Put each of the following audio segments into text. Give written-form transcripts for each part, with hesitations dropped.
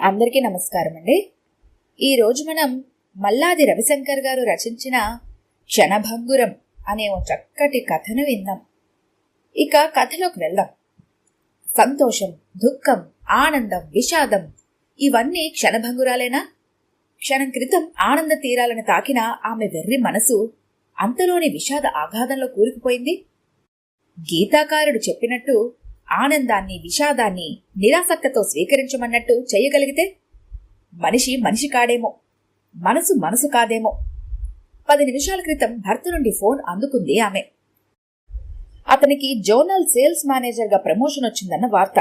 అందరికీ నమస్కారం అండి. ఈరోజు మనం మల్లాది రవిశంకర్ గారు రచించిన క్షణభంగురం అనే ఓ చక్కటి కథను విందాం. ఇక కథలోకి వెళ్దాం. సంతోషం, దుఃఖం, ఆనందం, విషాదం ఇవన్నీ క్షణభంగురాలేనా? క్షణం క్రితం ఆనంద తీరాలను తాకిన ఆమె వెర్రి మనసు అంతలోని విషాద ఆఘాతంలో కూరుకుపోయింది. గీతాకారుడు చెప్పినట్టు ఆనందాన్ని, విషాదాన్ని నిరాసక్తతో స్వీకరించమన్నట్టు చేయగలిగితే మనిషి మనిషి కాడేమో, మనసు మనసు కాదేమో. 10 నిమిషాల క్రితం భర్త నుండి ఫోన్ అందుకుంది ఆమె. అతనికి జోనల్ సేల్స్ మేనేజర్గా ప్రమోషన్ వచ్చిందన్న వార్త.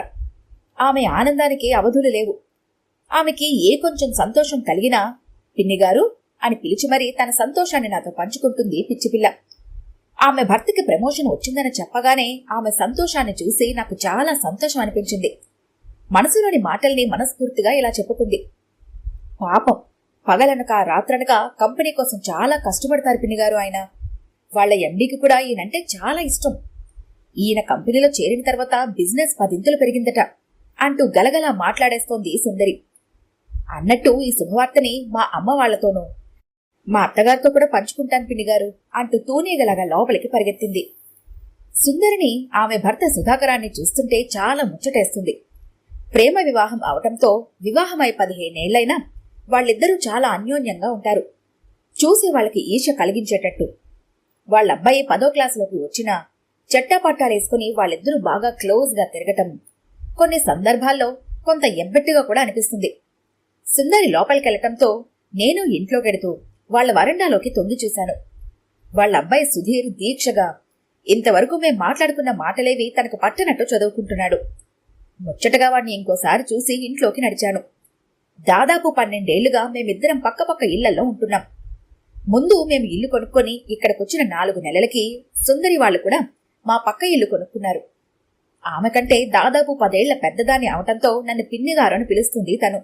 ఆమె ఆనందానికి అవధులు లేవు. ఆమెకి ఏ కొంచెం సంతోషం కలిగినా పిన్నిగారు అని పిలిచి మరీ తన సంతోషాన్ని నాతో పంచుకుంటుంది పిచ్చిపిల్ల. ఆమె భర్తకి ప్రమోషన్ వచ్చిందని చెప్పగానే ఆమె సంతోషాన్ని చూసి నాకు చాలా సంతోషం అనిపించింది. మనసులోని మాటల్ని మనస్ఫూర్తిగా ఇలా చెప్పుకుంది. పాపం, పగలనక రాత్రనక కంపెనీ కోసం చాలా కష్టపడతారు పిన్నిగారు ఆయన. వాళ్ల ఎండీకి కూడా ఈయనంటే చాలా ఇష్టం. ఈయన కంపెనీలో చేరిన తర్వాత బిజినెస్ 10 ఇంతలు పెరిగిందట అంటూ గలగలా మాట్లాడేస్తోంది సుందరి. అన్నట్టు ఈ శుభవార్తని మా అమ్మ వాళ్లతోనూ మా అత్తగారితో కూడా పంచుకుంటాను పిన్నిగారు అంటూ తూనీగలాగా లోపలికి పరిగెత్తింది. సుందరిని ఆమె భర్త సుధాకరాన్ని చూస్తుంటే చాలా ముచ్చటేస్తుంది. ప్రేమ వివాహం అవటంతో వివాహమై 15 ఏళ్లైనా వాళ్ళిద్దరూ చాలా అన్యోన్యంగా ఉంటారు. చూసి వాళ్ళకి ఈర్ష్య కలిగించేటట్టు. వాళ్ళబ్బాయి 10వ క్లాసులోకి వచ్చినా చెట్టాపట్టాలేసుకుని వాళ్ళిద్దరూ బాగా క్లోజ్గా తిరగటం కొన్ని సందర్భాల్లో కొంత ఎబ్బెట్టుగా కూడా అనిపిస్తుంది. సుందరి లోపలికెళ్లటంతో నేను ఇంట్లోకెడుతూ వాళ్ల వరండాలోకి తొంగి చూశాను. వాళ్ళబ్బాయి సుధీర్ దీక్షగా ఇంతవరకు మేం మాట్లాడుకున్న మాటలేవి తనకు పట్టనట్టు చదువుకుంటున్నాడు. ముచ్చటగా వాడిని ఇంకోసారి చూసి ఇంట్లోకి నడిచాను. దాదాపు 12 ఏళ్లుగా మేమిద్దరం పక్కపక్క ఇళ్లలో ఉంటున్నాం. ముందు మేము ఇల్లు కొనుక్కొని ఇక్కడికొచ్చిన 4 నెలలకి సుందరి వాళ్లు కూడా మా పక్క ఇల్లు కొనుక్కున్నారు. ఆమె కంటే దాదాపు 10 ఏళ్ల పెద్దదాన్ని అవటంతో నన్ను పిన్నిగారు అని పిలుస్తుంది తను.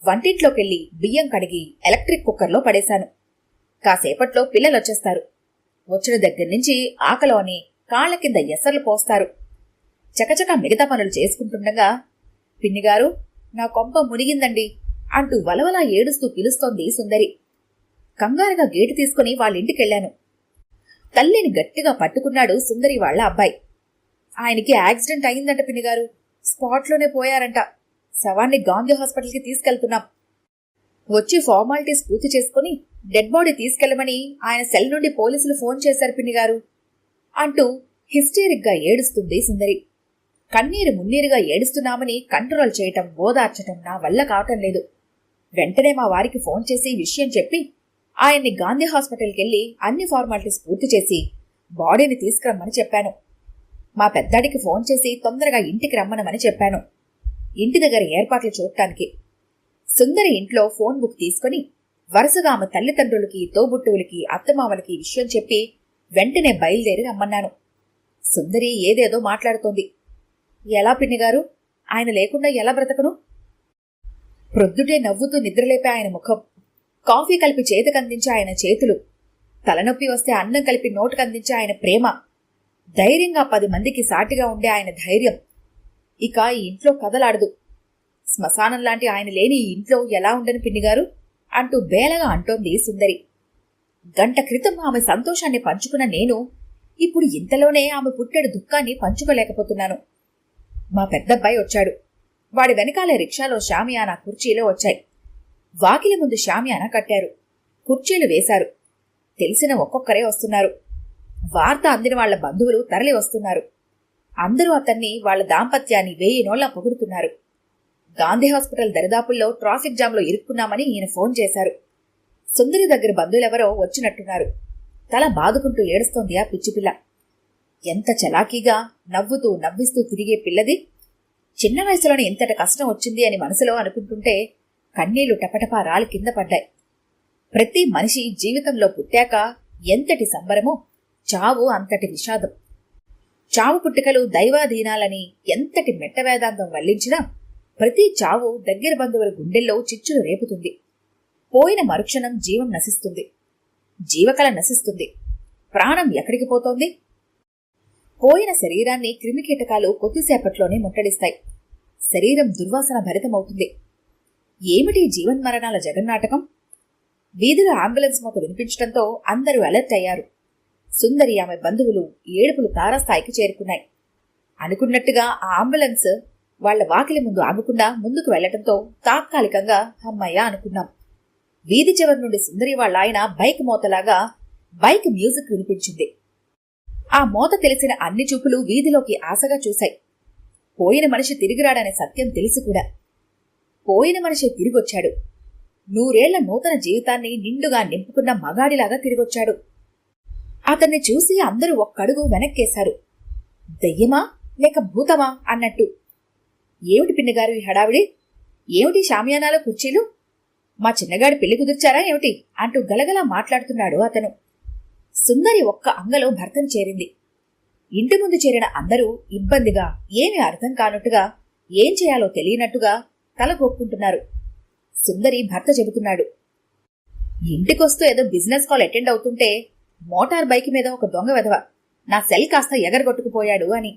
వంటింట్లోకెళ్లి బియ్యం కడిగి ఎలక్ట్రిక్ కుక్కర్లో పడేశాను. కాసేపట్లో పిల్లలొచ్చేస్తారు. వచ్చిన దగ్గర నుంచి ఆకలోని కాళ్ల కింద ఎసర్లు పోస్తారు. చకచక మిగతా పనులు చేసుకుంటుండగా పిన్నిగారు నా కొంప మునిగిందండి అంటూ వలవలా ఏడుస్తూ పిలుస్తోంది సుందరి. కంగారుగా గేటు తీసుకుని వాళ్ళింటికెళ్లాను. తల్లిని గట్టిగా పట్టుకున్నాడు సుందరి వాళ్ల అబ్బాయి. ఆయనకి యాక్సిడెంట్ అయిందంట పిన్నిగారు, స్పాట్లోనే పోయారంట. శవాన్ని గాంధీ హాస్పిటల్కి తీసుకెళ్తున్నాం. వచ్చి ఫార్మాలిటీస్ పూర్తి చేసుకుని డెడ్ బాడీ తీసుకెళ్లమని ఆయన సెల్ నుండి పోలీసులు ఫోన్ చేశారు పిన్నిగారు అంటూ హిస్టేరిక్గా ఏడుస్తుంది సుందరి. కన్నీరు మున్నీరుగా ఏడుస్తున్నామని కంట్రోల్ చేయటం, ఓదార్చటం నా వల్ల కావటం లేదు. వెంటనే మా వారికి ఫోన్ చేసి విషయం చెప్పి ఆయన్ని గాంధీ హాస్పిటల్కెళ్లి అన్ని ఫార్మాలిటీస్ పూర్తి చేసి బాడీని తీసుకురమ్మని చెప్పాను. మా పెద్దాడికి ఫోన్ చేసి తొందరగా ఇంటికి రమ్మనమని చెప్పాను. ఇంటి దగ్గర ఏర్పాట్లు చూడటానికి. సుందరి ఇంట్లో ఫోన్ బుక్ తీసుకుని వరుసగా ఆమె తల్లిదండ్రులకి, తోబుట్టువులకి, అత్తమామలకి విషయం చెప్పి వెంటనే బయలుదేరి రమ్మన్నాను. సుందరి ఏదేదో మాట్లాడుతోంది. ఎలా పిన్నిగారు, ఆయన లేకుండా ఎలా బ్రతకను? ప్రొద్దుటే నవ్వుతూ నిద్రలేపే ఆయన ముఖం, కాఫీ కలిపి చేతికందించే ఆయన చేతులు, తలనొప్పి వస్తే అన్నం కలిపి నోటుకందించే ఆయన ప్రేమ, ధైర్యంగా 10 మందికి సాటిగా ఉండే ఆయన ధైర్యం ఇక ఈ ఇంట్లో కదలాడదు. శ్మశానం లాంటి ఆయన లేని ఈ ఇంట్లో ఎలా ఉండను పిన్నిగారు అంటూ బేలగా అంటోంది సుందరి. గంట క్రితం ఆమె సంతోషాన్ని పంచుకున్న నేను ఇప్పుడు ఇంతలోనే ఆమె పుట్టెడు దుఃఖాన్ని పంచుకోలేకపోతున్నాను. మా పెద్దబ్బాయి వచ్చాడు. వాడి వెనకాలే రిక్షాలో షామియానా, కుర్చీలో వచ్చాయి. వాకిలి ముందు షామియానా కట్టారు. కుర్చీలు వేశారు. తెలిసిన ఒక్కొక్కరే వస్తున్నారు. వార్త అందిన వాళ్ల బంధువులు తరలి వస్తున్నారు. అందరూ అతన్ని వాళ్ల దాంపత్యాన్ని 1000 నోళ్లా పొగుడుతున్నారు. గాంధీ హాస్పిటల్ దరిదాపుల్లో ట్రాఫిక్ జామ్లో ఇరుక్కున్నామని ఈయన ఫోన్ చేశారు. సుందరి దగ్గర బంధువులెవరో వచ్చినట్టున్నారు. తల బాదుకుంటూ ఏడుస్తోంది ఆ పిచ్చిపిల్ల. ఎంత చలాకీగా నవ్వుతూ నవ్విస్తూ తిరిగే పిల్లది. చిన్న వయసులోనే ఇంతటి కష్టం వచ్చింది అని మనసులో అనుకుంటుంటే కన్నీళ్లు టపటపా రాలి కింద పడ్డాయి. ప్రతి మనిషి జీవితంలో పుట్టాక ఎంతటి సంబరమో చావు అంతటి విషాదం. చావు పుట్టుకలు దైవాధీనాలని ఎంతటి మెట్టవేదాంతం వల్లించినా ప్రతి చావు దగ్గర బంధువుల గుండెల్లో చిచ్చులు రేపుతుంది. పోయిన మరుక్షణం జీవం నశిస్తుంది, జీవకళ నశిస్తుంది. ప్రాణం ఎక్కడికి పోతోంది? పోయిన శరీరాన్ని క్రిమికీటకాలు కొద్దిసేపట్లోనే ముట్టడిస్తాయి. శరీరం దుర్వాసన భరితమవుతుంది. ఏమిటి జీవన్మరణాల జగన్నాటకం? వీధిలో అంబులెన్స్ మోత వినిపించడంతో అందరూ అలర్ట్ అయ్యారు. సుందరి, ఆమె బంధువులు ఏడుపులు తారాస్థాయికి చేరుకున్నాయి. అనుకున్నట్టుగా ఆ అంబులెన్స్ వాళ్ల వాకిలి ముందు ఆగకుండా ముందుకు వెళ్లటంతో తాత్కాలికంగా అమ్మయ్య అనుకున్నాం. వీధి చివరి నుండి సుందరి వాళ్ళ ఆయన బైక్ మోతలాగా బైక్ మ్యూజిక్ వినిపించింది. ఆ మోత తెలిసిన అన్ని చూపులు వీధిలోకి ఆశగా చూశాయి. పోయిన మనిషి తిరిగిరాడనే సత్యం తెలిసి కూడా. పోయిన మనిషి తిరిగొచ్చాడు. 100 ఏళ్ల నూతన జీవితాన్ని నిండుగా నింపుకున్న మగాడిలాగా తిరిగొచ్చాడు. అతన్ని చూసి అందరూ ఒక్కడుగు వెనక్కేశారు. దెయ్యమా లేక భూతమా అన్నట్టు. ఏమిటి పిన్నగారు ఈ హడావిడి? ఏమిటి షామియానాలో కుర్చీలు? మా చిన్నగాడి పెళ్లి కుదిర్చారా ఏమిటి అంటూ గలగలా మాట్లాడుతున్నాడు అతను. సుందరి ఒక్క అంగలో భర్తను చేరింది. ఇంటి ముందు చేరిన అందరూ ఇబ్బందిగా, ఏమీ అర్థం కానట్టుగా, ఏం చేయాలో తెలియనట్టుగా తల గొక్కుంటున్నారు. సుందరి భర్త చెబుతున్నాడు, ఇంటికొస్తూ ఏదో బిజినెస్ కాల్ అటెండ్ అవుతుంటే మోటార్ బైక్ మీద ఒక దొంగ వెధవ నా సెల్ కాస్త ఎగరగొట్టుకుపోయాడు అని.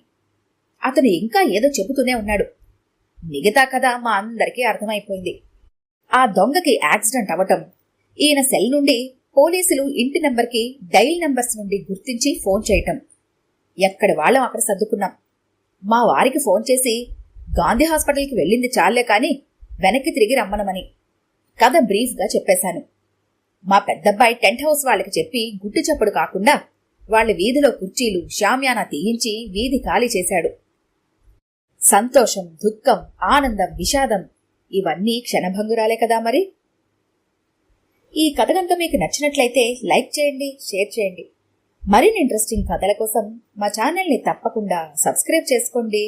అతను ఇంకా ఏదో చెబుతూనే ఉన్నాడు. మిగతా కథ మా అందరికీ అర్థమైపోయింది. ఆ దొంగకి యాక్సిడెంట్ అవటం, ఈయన సెల్ నుండి పోలీసులు ఇంటి నెంబర్కి డైల్ నెంబర్స్ నుండి గుర్తించి ఫోన్ చేయటం. ఎక్కడి వాళ్ళం అక్కడ సర్దుకున్నాం. మా వారికి ఫోన్ చేసి గాంధీ హాస్పిటల్కి వెళ్ళింది చాలే కాని వెనక్కి తిరిగి రమ్మనమని కథ బ్రీఫ్గా చెప్పేశాను. మా పెద్దబ్బాయి టెంట్ హౌస్ వాళ్ళకి చెప్పి గుట్టు చప్పుడు కాకుండా వాళ్ళ వీధిలో కుర్చీలు, షామ్యానా తీయించి వీధి ఖాళీ చేశాడు. సంతోషం, దుఃఖం, ఆనందం, విషాదం ఇవన్నీ క్షణభంగురాలే కదా మరి. ఈ కథ కనుక మీకు నచ్చినట్లయితే లైక్ చేయండి, షేర్ చేయండి. మరిన్ని ఇంట్రెస్టింగ్ కథల కోసం మా ఛానల్ని తప్పకుండా సబ్స్క్రైబ్ చేసుకోండి.